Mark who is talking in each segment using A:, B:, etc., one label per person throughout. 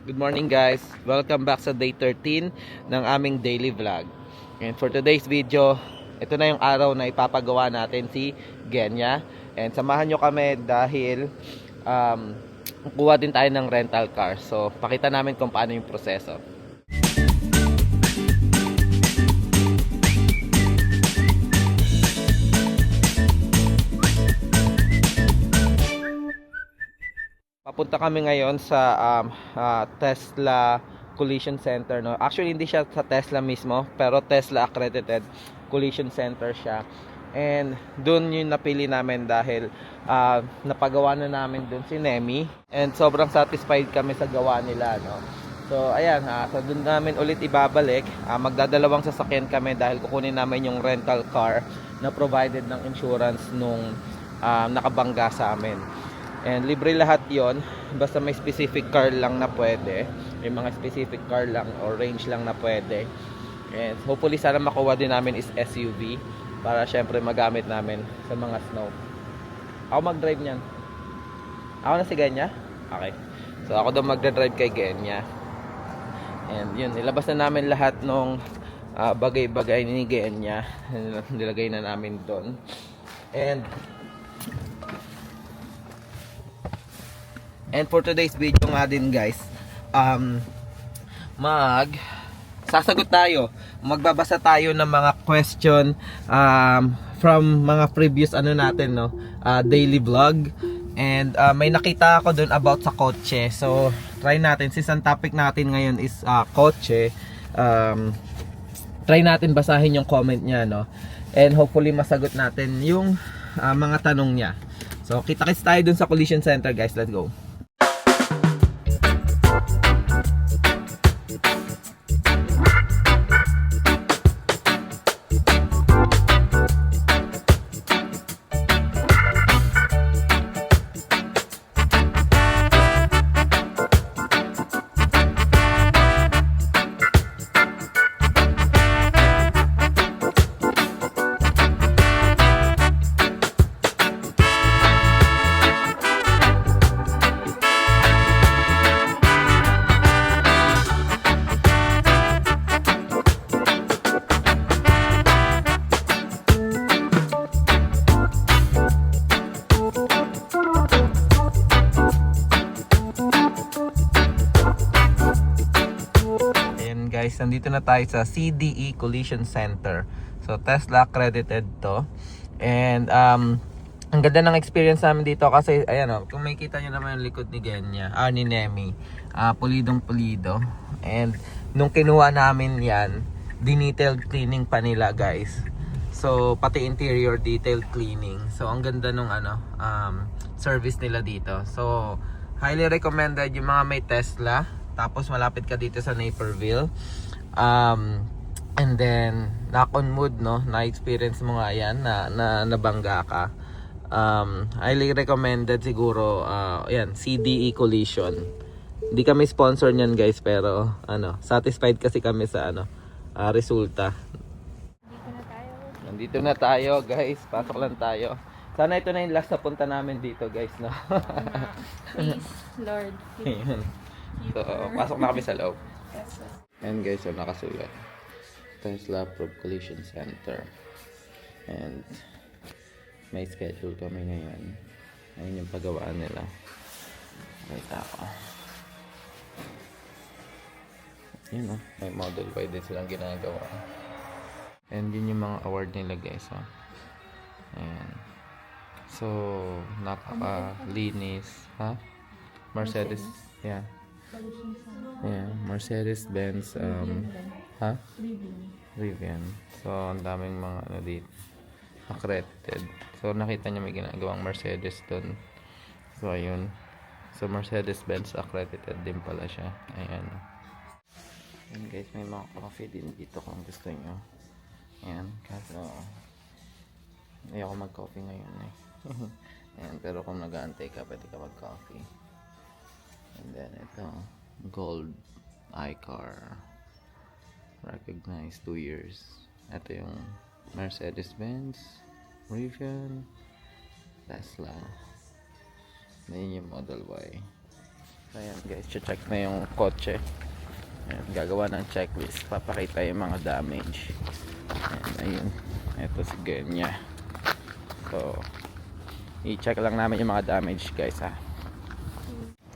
A: Good morning guys. Welcome back sa day 13 ng aming daily vlog. And for today's video, ito na yung araw na ipapagawa natin si Genya. And samahan nyo kami dahil kuha din tayo ng rental car. So pakita namin kung paano yung proseso. Papunta kami ngayon sa Tesla Collision Center, no. Actually hindi siya sa Tesla mismo, pero Tesla accredited collision center siya. And doon yung napili namin dahil napagawa na namin doon si Nemi. And sobrang satisfied kami sa gawa nila, no. So ayan, so doon namin ulit ibabalik. Magdadalawang sasakyan kami dahil kukunin namin yung rental car na provided ng insurance nung nakabangga sa amin. And libre lahat yon, basta may specific car lang na pwede, may mga specific car lang or range lang na pwede. And hopefully sana makuha din namin is SUV para syempre magamit namin sa mga snow. Ako mag-drive niyan. Ako na si Genya? Okay. So ako daw magdadrive kay Genya. And yun, nilabas na namin lahat ng bagay-bagay ni Genya. Nilagay na namin doon. And for today's video nga din guys, sasagot tayo, magbabasa tayo ng mga question from mga previous natin, no, daily vlog. And may nakita ako dun about sa kotse. So try natin, since ang topic natin ngayon is kotse, try natin basahin yung comment niya, no, and hopefully masagot natin yung mga tanong niya. So kita-kits tayo dun sa collision center guys, let's go. Guys, nandito na tayo sa CDE Collision Center. So Tesla accredited to. And ang ganda ng experience namin dito kasi ayan, kung makikita nyo naman yung likod ni Genya, ni Nemi, pulidong pulido. And nung kinuha namin yan, dinetailed cleaning pa nila guys. So pati interior detailed cleaning. So ang ganda nung service nila dito. So highly recommended yung mga may Tesla, tapos malapit ka dito sa Naperville, and then knock on wood, no, na-experience mo nga yan na nabangga ka. Highly recommended siguro yan, CDE Collision. Hindi kami sponsor niyan guys, pero satisfied kasi kami sa resulta. Nandito na tayo guys, pasok lang tayo. Sana ito na yung last na punta namin dito guys, no.
B: Please, Lord.
A: So, pasok na kami sa loob. And guys, so nakasulat Tesla Approved Collision Center. And may schedule kami ngayon. Ayun yung pagawaan nila. Nakita ko. Yun, may Model Y din silang ginagawa. And yun yung mga award nila guys, Ayan. So napaka-linis, Mercedes, yeah. Yeah, Mercedes-Benz Rivian. So ang daming mga dito accredited. So nakita niyo may ginagawang Mercedes doon. So ayun. So Mercedes-Benz accredited din pala siya. Ayan. And guys, may mga coffee din dito kung gusto niyo. Ayan, kaso ayoko mag-coffee ngayon Ayan, pero kung nag-aantay ka, pwede ka mag-coffee. And then ito, gold iCar, recognized 2 years. Ito yung Mercedes-Benz Rivian Tesla. Ayun yung Model Y. Ayan guys, check na yung kotse. Ayan, gagawa ng checklist. Papakita yung mga damage. Ayan, ayun. Ito si Genya. So, i-check lang namin yung mga damage guys ha.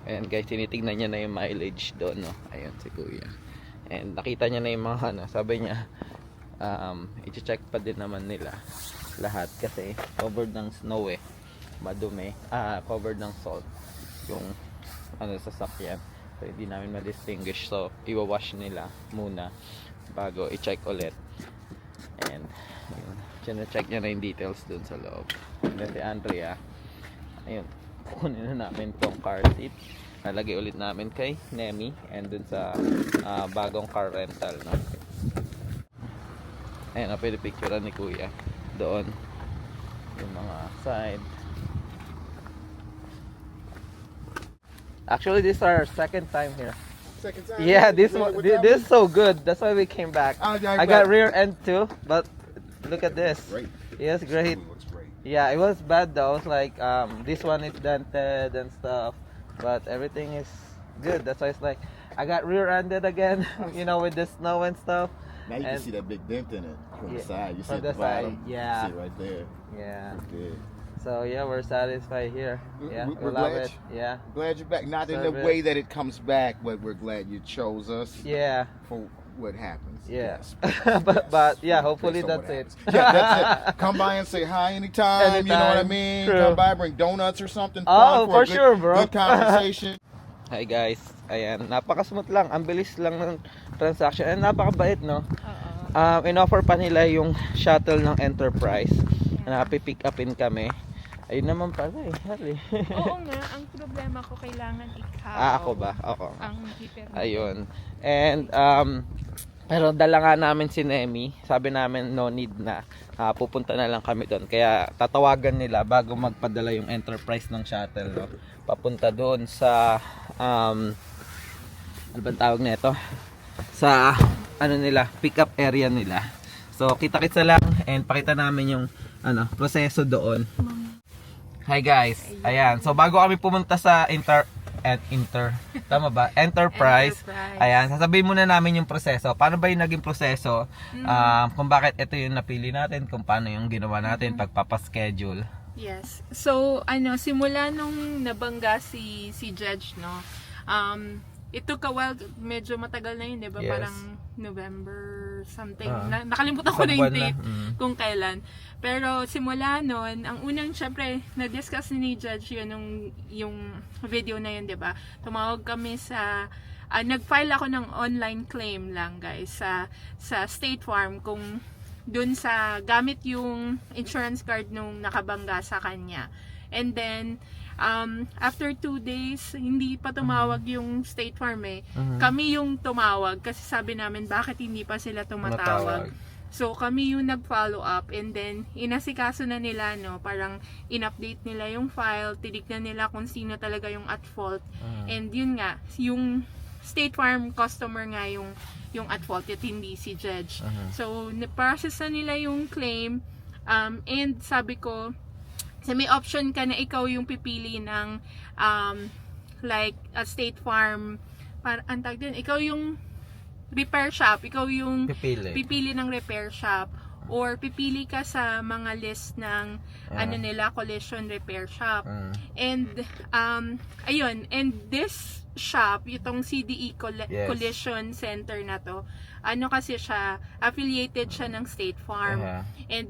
A: Ayan guys, tinitignan niya na yung mileage doon, no? Ayun si Kuya. And nakita niya na yung mga ano, sabi niya, i-check pa din naman nila lahat kasi covered ng snow eh. Madumi. Covered ng salt yung ano sasakyan. So hindi namin ma-distinguish. So i-wash nila muna bago i-check ulit. And ayun, check niya na yung details dun sa loob. And then si Andrea, ayun, kunin na namin tong car seat. Nalagay ulit namin kay Nemi and dun sa bagong car rental, no? Ayun, pwede picturean ni Kuya doon yung mga side. Actually, this is our second time here.
C: Second time.
A: Yeah, this
C: What
A: one,
C: time?
A: this is so good. That's why we came back. I got rear end too, but look at this.
C: Great.
A: Yes, great.
C: Looks great.
A: Yeah, it was bad though. It's like this one is dented and stuff, but everything is good. That's why it's like I got rear-ended again. You know, with the snow and stuff.
C: Now you
A: And-
C: can see that big dent in it from
A: Yeah,
C: the side. You see
A: from
C: at
A: the
C: the bottom.
A: side, yeah.
C: You see it right there.
A: Yeah.
C: Good.
A: So yeah, we're satisfied here. Yeah, we
C: We're
A: love
C: glad
A: it. Yeah.
C: Glad you're back. Not in the
A: Service.
C: way that it comes back, but we're glad you chose us
A: Yeah.
C: for what happens.
A: Yeah.
C: Yes.
A: But yeah, hopefully
C: Based on
A: that's
C: what
A: it.
C: happens. Yeah, that's it. Come by and say hi anytime. You know what I
A: Anytime.
C: mean?
A: True.
C: Come by, bring donuts or something.
A: Oh,
C: fun
A: for
C: a good,
A: sure, bro.
C: Good conversation.
A: Hi guys. Ayan, napaka-smooth lang. Ang bilis lang ng transaction. And napakabait, no?
B: Oo.
A: In-offer pa nila yung shuttle ng Enterprise na pipick upin kami. Ayun naman pala eh. Hali.
B: Oo nga, ang problema ko kailangan ikaw.
A: Ako ba? Ako.
B: Ang hiper.
A: Ayun. And pero dala nga namin si Nemi. Sabi namin no need na. Pupunta na lang kami doon. Kaya tatawagan nila bago magpadala yung Enterprise ng shuttle, no? Papunta doon sa ano bang tawag nito? Sa ano nila, pick up area nila. So kita-kitsa lang and pakita namin yung ano, proseso doon. Hi guys. Ayan. So bago kami pumunta sa tama ba? Enterprise. Ayan, sasabihin muna namin yung proseso. Paano ba yung naging proseso? Kung bakit ito yung napili natin, kung paano yung ginawa natin pagpapaschedule.
B: Yes. So, simula nung nabangga si Judge, no? It took a while, medyo matagal na yun, di ba?
A: Yes.
B: Parang November something. Nakalimutan ko na
A: Isang
B: yung
A: buwan na.
B: date kung kailan. Pero simula nun, ang unang, syempre, na-discuss ni Judge yun, yung video na yun, di ba? Tumawag kami sa, nag-file ako ng online claim lang, guys, sa State Farm kung dun sa gamit yung insurance card nung nakabangga sa kanya. And then, after 2 days, hindi pa tumawag yung State Farm eh. Kami yung tumawag kasi sabi namin bakit hindi pa sila tumatawag. So kami yung nag-follow up and then inasikaso na nila, no, parang in-update nila yung file, tinignan nila kung sino talaga yung at fault. And yun nga, yung State Farm customer nga yung at fault at hindi si Judge. So process na nila yung claim and sabi ko, so may option ka na ikaw yung pipili ng like a State Farm ang tawag din, ikaw yung repair shop, ikaw yung pipili ng repair shop or pipili ka sa mga list ng nila collision repair shop. And ayun, and this shop, itong CDE Collision Center na to, kasi siya, affiliated siya ng State Farm. And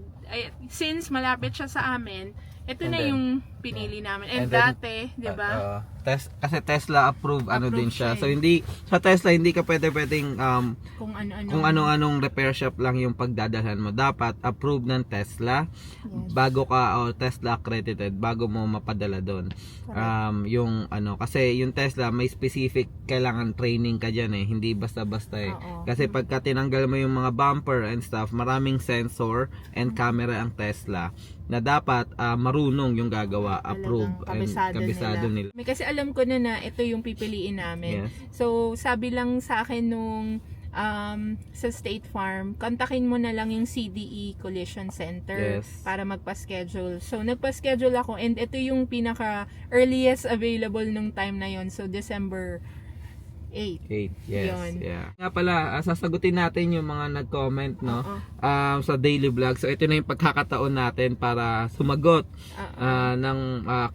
B: since malapit siya sa amin, ito
A: And
B: na
A: then,
B: yung pinili namin. And
A: then,
B: dati, di ba?
A: Kasi Tesla approved din siya.
B: siya eh.
A: So hindi sa Tesla hindi ka pwedeng
B: Kung ano-ano.
A: anong repair shop lang yung pagdadalhan mo. Dapat approved ng Tesla bago ka o Tesla accredited bago mo mapadala doon. Yung kasi yung Tesla may specific kailangan training ka diyan eh. Hindi basta-basta eh.
B: Oo.
A: Kasi pagka tinanggal mo yung mga bumper and stuff, maraming sensor and camera ang Tesla na dapat marunong yung gagawa, approve and kabisado nila.
B: May kasi alam ko na ito yung pipiliin namin.
A: Yes.
B: So, sabi lang sa akin nung sa State Farm, kontakin mo na lang yung CDE Collision Center
A: Yes.
B: para magpa-schedule. So, nagpa-schedule ako and ito yung pinaka-earliest available nung time na yon. So, December 8.
A: 8, yes.
B: Yun.
A: Yeah. Nga pala, sasagutin natin yung mga nag-comment, no?
B: Oo.
A: Sa daily vlog. So, ito na yung pagkakataon natin para sumagot ng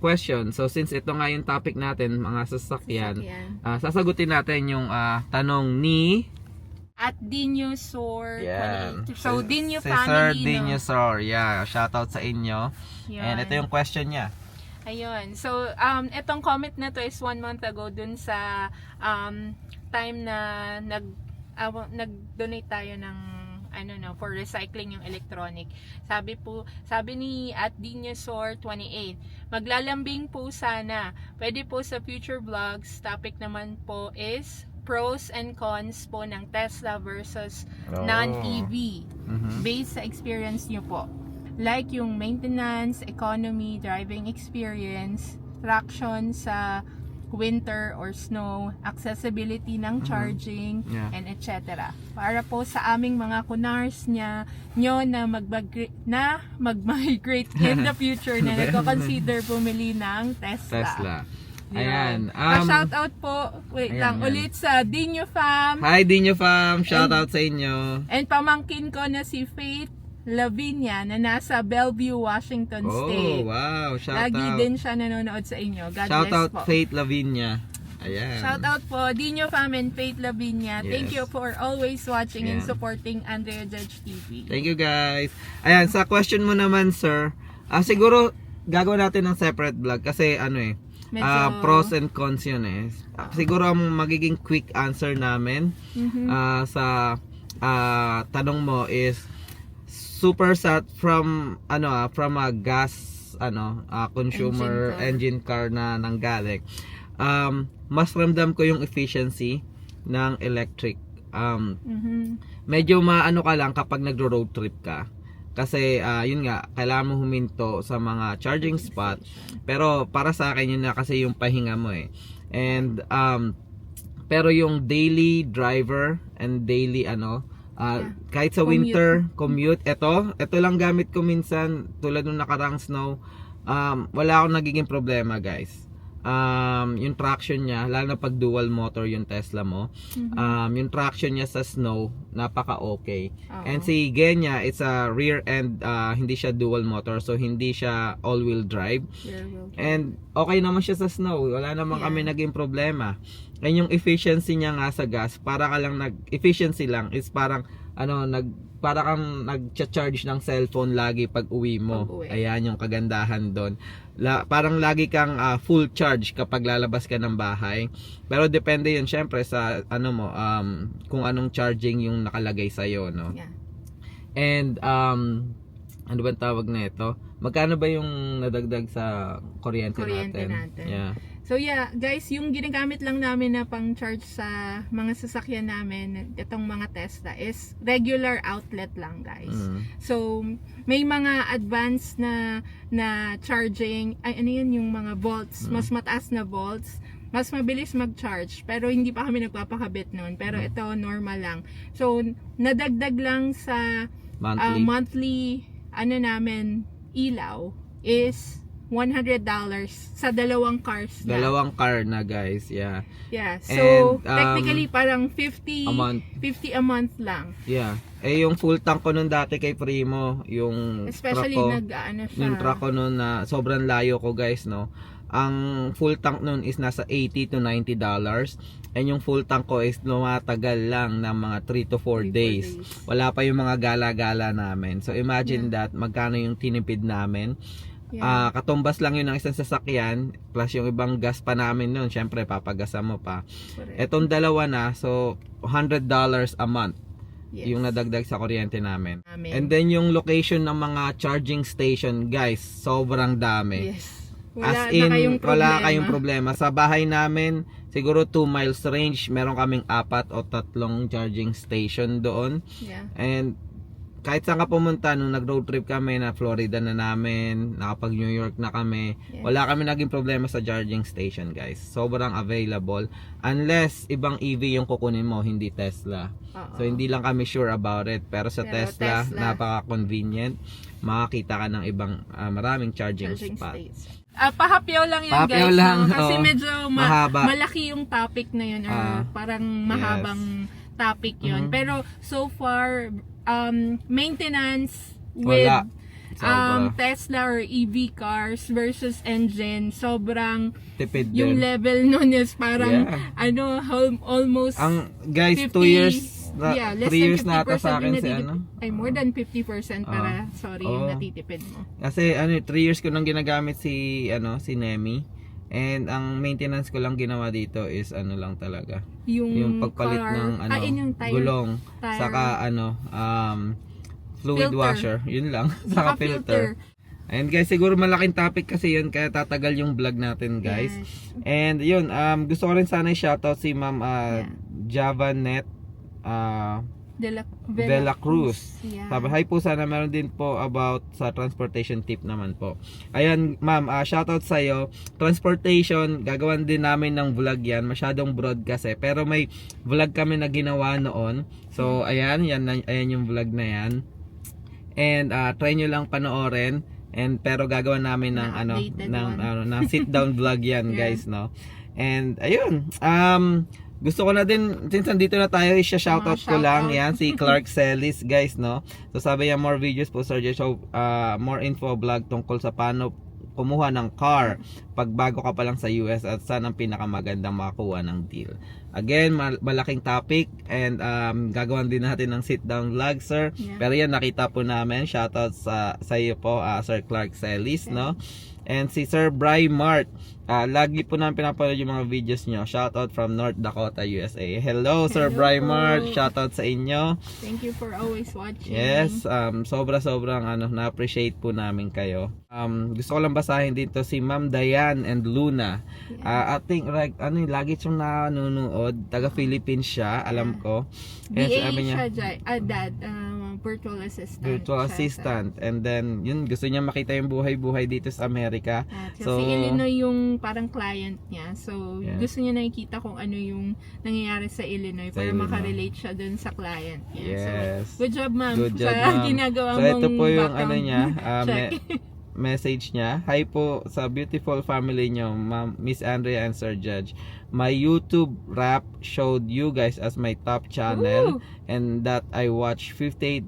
A: question. So, since ito nga yung topic natin, mga sasakyan, sasagutin natin yung tanong ni
B: At Dinosaur
A: Yan.
B: 28. So, Dino
A: si
B: family,
A: Sir
B: no?
A: Dinosaur. Yeah, shoutout sa inyo.
B: Yan.
A: And ito yung question niya.
B: Ayun. So, etong comment na to is 1 month ago dun sa time na nag-donate tayo ng for recycling yung electronic. Sabi ni at Dinosaur 28, maglalambing po sana. Pwede po sa future vlogs. Topic naman po is pros and cons po ng Tesla versus non-EV based sa experience nyo po. Like yung maintenance, economy, driving experience, traction sa winter or snow, accessibility ng charging, and etc. Para po sa aming mga kunars nyo na mag-migrate in the future na nagko-consider bumili ng Tesla.
A: Ayan.
B: Shoutout po, ulit sa Dino Fam.
A: Hi Dino Fam, shoutout sa inyo.
B: And pamangkin ko na si Faith Lavinia na nasa Bellevue, Washington State.
A: Oh, wow. Shoutout.
B: Lagi din siya nanonood sa inyo. God
A: Shoutout
B: bless po.
A: Faith Lavinia. Ayan.
B: Shoutout po, Dino Fam and Faith Lavinia.
A: Yes.
B: Thank you for always watching and
A: Ayan.
B: supporting Andrea Judge TV.
A: Thank you guys. Ayan, sa question mo naman sir, siguro gagawin natin ng separate vlog kasi
B: Medyo-
A: pros and cons yun eh. Siguro ang magiging quick answer namin sa tanong mo is super sat from a gas consumer engine car na nanggaling. Mas ramdam ko yung efficiency ng electric. Medyo maano ka lang kapag nagro-road trip ka. Kasi yun nga, kailangan mo huminto sa mga charging spot. Pero para sa akin yun na kasi yung pahinga mo eh. And pero yung daily driver and daily kahit sa winter commute, ito lang gamit ko minsan tulad nung nakarang snow, wala akong nagiging problema guys. Yung traction niya, lalo na pag dual motor yung Tesla mo, yung traction niya sa snow napaka okay. And si Genya, it's a rear end, hindi siya dual motor, so hindi siya all wheel drive. And okay naman siya sa snow, wala naman kami naging problema. And yung efficiency niya nga sa gas, para ka lang efficiency lang is parang para kang nag-charge ng cellphone lagi pag uwi mo. Ayan yung kagandahan doon. Parang lagi kang full charge kapag lalabas ka ng bahay. Pero depende yun syempre sa kung anong charging yung nakalagay sa iyo, no. And ano ba tawag na ito? Magkano ba yung nadagdag sa kuryente natin? Yeah.
B: So guys, yung ginagamit lang namin na pang-charge sa mga sasakyan namin, itong mga Tesla, is regular outlet lang guys. So, may mga advanced na charging, yung mga volts, mas mataas na volts, mas mabilis mag-charge, pero hindi pa kami nagpapakabit noon. Pero ito, normal lang. So, nadagdag lang sa monthly namin, ilaw, is $100 sa dalawang cars na.
A: Dalawang car na guys, yeah.
B: Yeah, so
A: And,
B: technically parang 50 a month lang.
A: Yeah. Yung full tank ko nun dati kay Primo, yung
B: Especially
A: truck ko,
B: siya.
A: yung truck ko nun na sobrang layo ko guys, no. Ang full tank nun is nasa $80 to $90. And yung full tank ko is lumatagal lang ng mga 3 to 4 days. Wala pa yung mga gala-gala namin. So imagine that, magkano yung tinipid namin. Katumbas lang yun ng isang sasakyan plus yung ibang gas pa namin nun, syempre papagasan mo pa. Etong dalawa na, so $100 a month yung nadagdag sa kuryente namin. And then yung location ng mga charging station guys, sobrang dami. Wala kayong problema. Sa bahay namin siguro 2 miles range, meron kaming 4 o 3 charging station doon. And kahit saan ka pumunta, nung nag-road trip kami na Florida na namin, nakapag New York na kami,
B: Yes.
A: wala kami naging problema sa charging station, guys. Sobrang available. Unless ibang EV yung kukunin mo, hindi Tesla.
B: Oo.
A: So hindi lang kami sure about it. Pero sa
B: Pero
A: Tesla,
B: Tesla.
A: napaka-convenient. Makakita ka ng ibang maraming charging spot.
B: states. Pahapyaw lang yan,
A: Pahapyaw
B: guys.
A: lang,
B: No? Kasi
A: oo.
B: medyo
A: Mahaba.
B: malaki yung topic na yun. Or parang mahabang topic yun.
A: Mhm.
B: Pero so far, maintenance with
A: Wala. Sobra.
B: Tesla or EV cars versus engine, sobrang
A: Tipid
B: yung
A: din.
B: level nun is parang
A: Yeah.
B: almost
A: Ang guys,
B: 50,
A: 2 years na,
B: less
A: 3
B: than
A: years na ata
B: 50%
A: sa akin
B: yung
A: si ano.
B: ay more than 50% para yung
A: Oo.
B: natitipid mo.
A: Kasi 3 years ko nang ginagamit si si Nemi. And ang maintenance ko lang ginawa dito is lang talaga. Yung pagpalit
B: car,
A: ng
B: yung tire,
A: gulong,
B: tire,
A: saka fluid
B: filter.
A: washer, yun lang. Saka filter. And guys, siguro malaking topic kasi yun, kaya tatagal yung vlog natin, guys.
B: Yes.
A: And yun, gusto ko rin sana i-shoutout si Ma'am Javanet De La Cruz.
B: Yeah.
A: Sabi, hi po, sana meron din po about sa transportation tip naman po. Ayan, ma'am, shoutout sa'yo. Transportation, gagawan din namin ng vlog yan. Masyadong broad kasi. Pero may vlog kami na ginawa noon. So, ayan yung vlog na yan. And try nyo lang panoorin. And pero gagawa namin ng
B: updated
A: ng sit down vlog yan,
B: Yeah.
A: guys, no. And ayun, gusto ko na din, since nandito na tayo, shoutout ko lang yan si Clark Celis, guys, no. So sabi niya, more videos po, Sir Jay. So more info vlog tungkol sa paano kumuha ng car pag bago ka pa lang sa US at saan ang pinakamagandang makakuha ng deal. Again, malaking topic and gagawin din natin ng sit down vlog, sir.
B: Yeah.
A: Pero yan, nakita po namin. Shoutout sa iyo po, Sir Clark Celis, no. And si Sir Bry Mart, lagi po namin pinapanood yung mga videos nyo. Shoutout from North Dakota, USA. Hello, Sir
B: Hello
A: Bry
B: po.
A: Mart. Shoutout sa inyo.
B: Thank you for always watching.
A: Yes, sobrang na-appreciate po namin kayo. Gusto ko lang basahin dito si Ma'am Diane and Luna. I think lagi siyang nanonood. Taga Philippines siya, alam ko. And
B: BA
A: sabi niya,
B: siya, Dad, virtual assistant.
A: virtual
B: siya
A: assistant. And then, yun, gusto niya makita yung buhay-buhay dito sa Amerika.
B: So, si Illinois yung parang client niya. So,
A: Yeah.
B: gusto niya nakikita kung ano yung nangyayari sa Illinois
A: Sa
B: para
A: Illinois.
B: makarelate siya dun sa client niya.
A: Yes.
B: So, good job, ma'am.
A: Good job,
B: sa
A: ma'am.
B: ginagawa
A: So,
B: mong
A: ito po yung
B: background
A: niya,
B: check.
A: message niya. Hi po sa beautiful family niyo, Ma'am Miss Andrea and Sir Judge. My YouTube rap showed you guys as my top channel and that I watched 58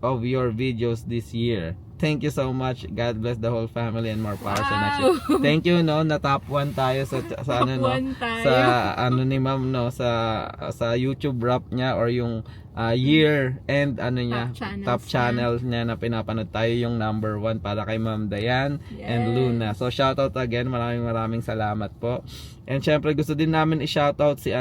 A: of your videos this year. Thank you so much. God bless the whole family and more power sa next year. Thank you, no, na top 1 tayo sa
B: One tayo.
A: sa ni Ma'am, no, sa YouTube rap niya or yung year and niya top channels niya na pinapanood tayo, yung number 1 para kay Ma'am Diane and Luna. So shoutout again, maraming salamat po. And syempre gusto din namin i-shoutout si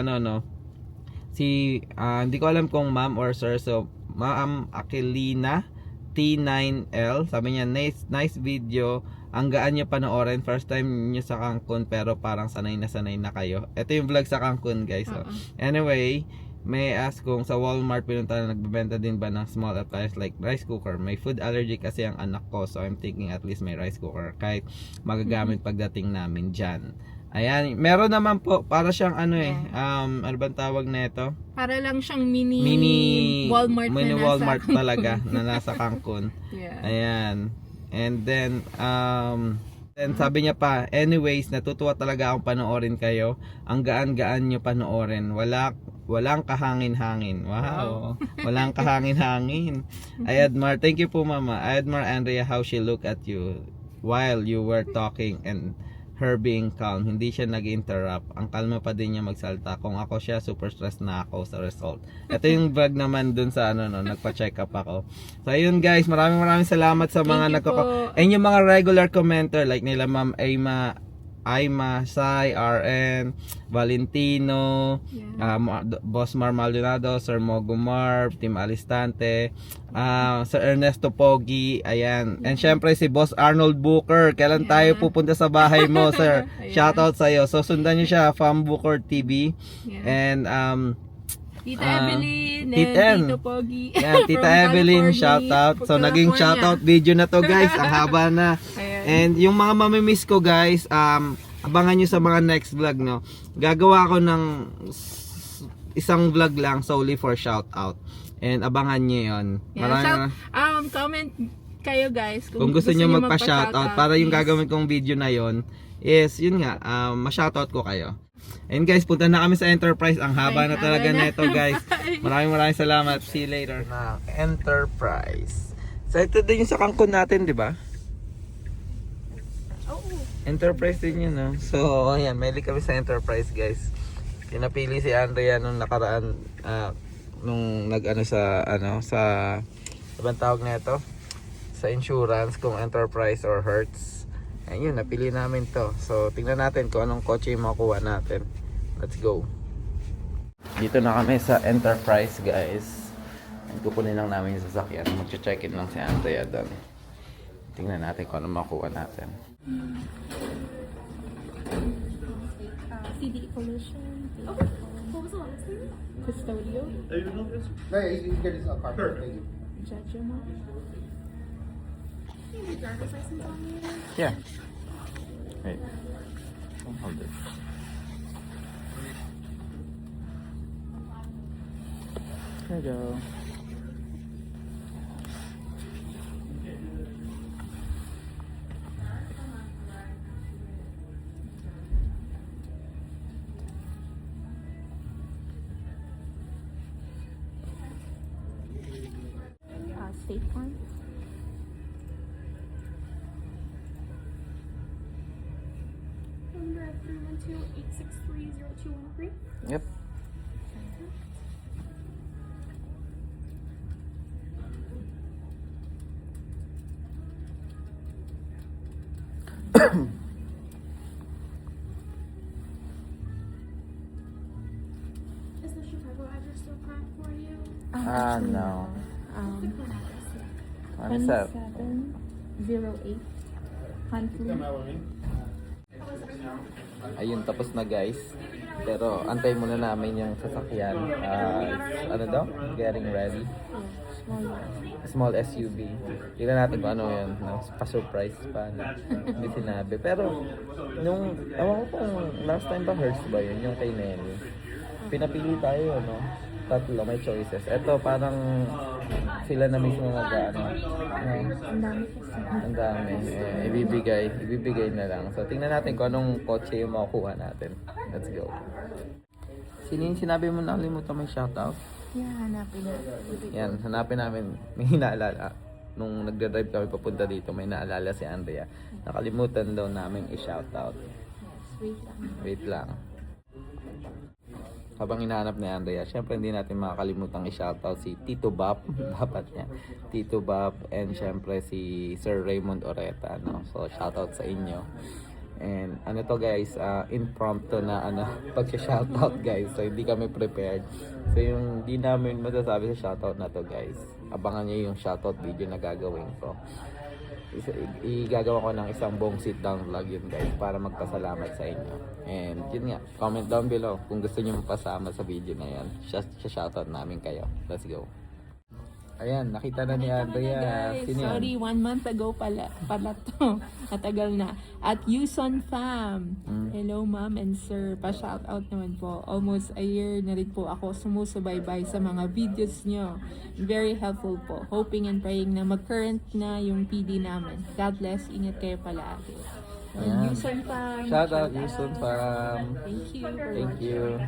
A: hindi ko alam kung ma'am or sir. So Ma'am Aquilina T9L, sabi niya, nice video, ang gaan niyo panoorin, first time niyo sa Cancun pero parang sanay na kayo. Ito yung vlog sa Cancun, guys. So, anyway, may ask kung sa Walmart pinunta na nagbebenta din ba ng small appliances like rice cooker. May food allergy kasi ang anak ko, so I'm thinking at least may rice cooker kahit magagamit pagdating namin dyan. Ayan, meron naman po, para siyang ano bang tawag na ito?
B: Para lang siyang mini Walmart
A: mini
B: na
A: Walmart talaga na nasa Cancun.
B: Yeah.
A: Ayan. And then sabi niya pa, anyways, natutuwa talaga akong panoorin kayo. Ang gaan-gaan niyo panoorin. Walang kahangin-hangin. Wow. Walang kahangin-hangin. I admire, thank you po, Mama. I admire Andrea how she looked at you while you were talking and her being calm. Hindi siya nag-interrupt. Ang kalma pa din niya magsalta. Kung ako siya, super stress na ako sa result. Ito yung vlog naman dun sa nagpa-check up ako. So ayun, guys, maraming salamat sa mga and yung mga regular commenter like nila Ma'am Aima, Sai, RN, Valentino, Boss Mar Maldonado, Sir Mogumar, Team Alistante, Sir Ernesto Pogi, ayan. And syempre si Boss Arnold Booker. Kailan tayo pupunta sa bahay mo, sir? Shoutout sa'yo. So sundan niyo siya, Fam Booker TV. And
B: Tita Evelyn
A: Tita
B: and
A: M.
B: Tito Pogi.
A: Yan, Tita
B: From
A: Evelyn,
B: California.
A: shout out. So, naging
B: California.
A: shout out video na to, guys. Ang haba na.
B: Ayan.
A: And yung mga mamimiss ko, guys, abangan nyo sa mga next vlog, no. Gagawa ko ng isang vlog lang solely for shout out. And abangan nyo yun.
B: Yeah, comment kayo guys
A: Kung gusto nyo magpa-shoutout para yung gagawin kong video na yon is yun nga, ma-shoutout ko kayo. And guys, punta na kami sa Enterprise. Ang haba na talaga neto, guys. Maraming salamat. See you later. Na Enterprise. So ito din yung sa Cancun natin, di ba? Enterprise din yun, no? So ayan, maili kami sa Enterprise, guys. Pinapili si Andrea nung nakaraan nung nag-ano sa ibang tawag na ito sa insurance kung Enterprise or Hertz. Ayun, napili namin to. So tingnan natin kung anong kotse yung makuha natin. Let's go. Dito na kami sa Enterprise, guys. Kukunin lang namin yung sasakyan. Mag-check-in lang si Andrea doon. Tingnan natin kung anong makuha natin.
B: CD Collision. Okay. What was the last name? Custodio.
C: Hey, you can get this card. Thank you.
B: Judgment.
A: Yeah. Wait. Hold it. There you go.
B: State Farm.
D: Number 312-863-0213.
A: Yep.
D: Is the Chicago address still correct for you?
A: No. Ano sa?
B: 1708 Huntley.
A: Ayun, tapos na, guys. Pero antay muna namin yung sasakyan. Ano daw? Getting ready. Small SUV. Tingnan natin kung ano yun. No? Pa-surprise pa. No? Hindi sinabi. Pero, ewan ko kung last time ba Hertz ba yun? Yung kay Nenny. Pinapili tayo, no? Tatlo, may choices. Ito, parang sila na mismo mag-ano. Ang dami. Ibibigay na lang. So, tingnan natin kung anong kotse yung makukuha natin. Let's go. Sino yung sinabi mo na nakalimutan may shoutout?
B: Yeah, hanapin na.
A: Yan, hanapin namin. May hinaalala. Nung nagdadrive kami papunta dito, may naalala si Andrea. Nakalimutan daw namin i-shoutout.
B: Wait lang.
A: Wait lang. Habang hinahanap ni Andrea, syempre hindi natin makakalimutan i-shoutout si Tito Bap. Dapat niya. Tito Bap and syempre si Sir Raymond Oreta. No? So, shoutout sa inyo. And ano to, guys, impromptu na pag-shoutout, guys. So, hindi kami prepared. So, yung di namin masasabi sa shoutout na to, guys. Abangan niyo yung shoutout video na gagawin ko. Igagawa ko ng isang buong sit down vlog yun, guys, para magpasalamat sa inyo. And yun nga, comment down below kung gusto niyo magpasama sa video na yan. Shoutout namin kayo. Let's go. Ayan, nakita na ni Andrea. Sino yan?
B: Sorry, 1 month ago pala to. Matagal na. At Yuson Fam. Hello ma'am and sir. Pa-shoutout naman po. Almost a year na rin po ako sumusubaybay sa mga videos nyo. Very helpful po. Hoping and praying na mag-current na yung PD namin. God bless. Ingat kayo palagi.
A: Ayan.
B: Yuson Fam.
A: Shoutout, Yuson Fam.
B: Thank you. for
A: Thank you.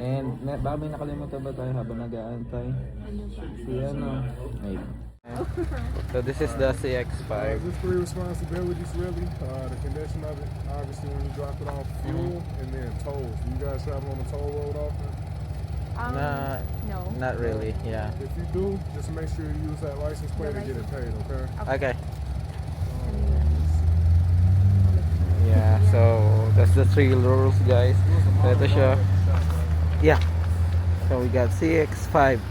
A: And baka may nakalimutan ba tayo habang nag-aantay?
B: Ano ba?
A: Si ano? Wait. So this is the CX-5.
E: There's 3 responsibilities really. The condition of it, obviously when you drop it off, fuel, and then tolls. Do you guys travel on the toll road often?
B: No.
A: Not really, yeah.
E: If you do, just make sure you use that license plate to get it paid, okay?
A: Okay. Yeah, so that's the 3 rules, guys. Ito siya. Yeah. So we got CX-5.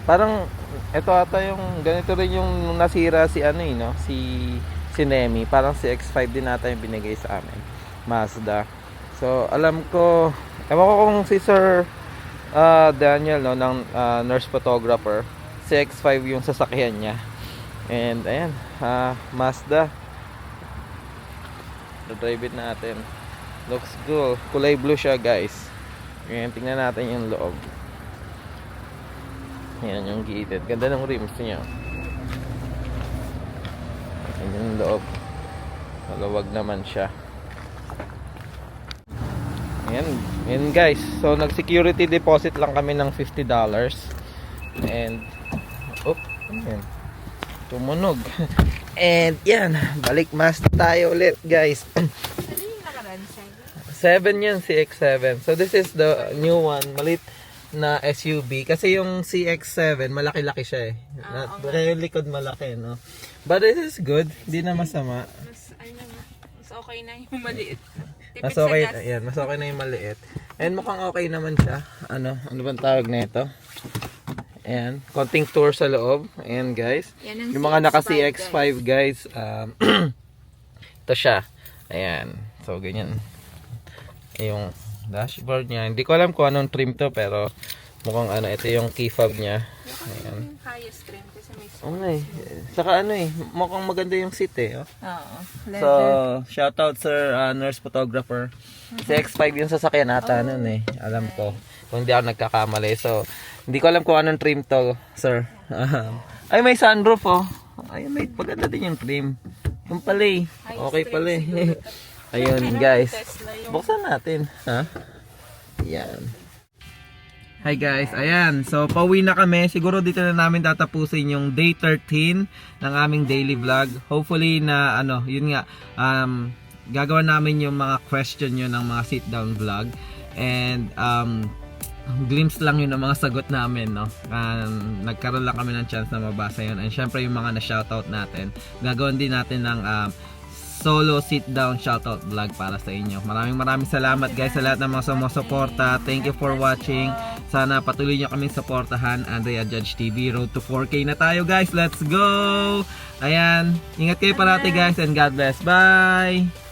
A: Parang ito ata yung ganito rin yung nasira si no? Si Nemi. Parang CX-5 din ata yung binigay sa amin. Mazda. So alam ko, ewan ko kung si Sir Daniel, no, ng nurse photographer. CX-5 yung sasakyan niya. And ayan, Mazda. Drive it natin. Looks cool. Kulay blue siya, guys. Ayan, tingnan natin yung loob. Ayan yung gated. Ganda ng rims niya. Ayan yung loob. Malawag naman siya. Ayan guys. So nag-security deposit lang kami ng $50. And ayan. Tumunog. And yan, balik Mazda tayo ulit, guys.
B: Ano yung nakaraan, 7?
A: 7 yan, CX-7. So this is the new one, malit na SUV. Kasi yung CX-7, malaki-laki siya eh. Yung likod malaki, no? But this is good. Hindi na masama.
B: Mas okay na yung maliit. Tipid
A: Mas
B: sa
A: okay,
B: gas.
A: ayan, mas okay na yung maliit. And mukhang okay naman siya. Ano bang tawag na ito? Ayan, konting tour sa loob. Ayan guys.
B: Yan ang
A: Yung mga naka
B: CX-5,
A: CX-5 guys, ito siya. Ayan. So ganyan. Yung dashboard niya. Hindi ko alam kung anong trim to, pero mukhang ito yung key fob niya. Ayan.
B: Yung highest trim kasi may
A: Okay. Saka mukhang maganda yung seat eh. Oh.
B: Oo.
A: So, shout out sir, nurse photographer. CX-5 yung sasakyan ata nun eh. Alam ko. Kung hindi ako nagkakamali. So, hindi ko alam kung anong trim to, sir. Ay, may sunroof oh. Ay, may maganda din yung trim. Yung pala eh. Okay pala eh. Ayun guys. Buksan natin. Ha? Yan. Hi guys, ayan. So, pauwi na kami. Siguro dito na namin tatapusin yung day 13 ng aming daily vlog. Hopefully na, yun nga, gagawin namin yung mga question nyo ng mga sit down vlog. And, glimpse lang yun ng mga sagot namin, no? Nagkaroon lang kami ng chance na mabasa yun. And syempre yung mga na-shoutout natin, gagawin din natin ng solo sit down shoutout vlog para sa inyo. Maraming salamat guys sa lahat ng mga sumusuporta. Thank you for watching. Sana patuloy nyo kaming suportahan. Andrea Judge TV, road to 4K na tayo guys. Let's go! Ayan, ingat kayo parati guys and God bless. Bye!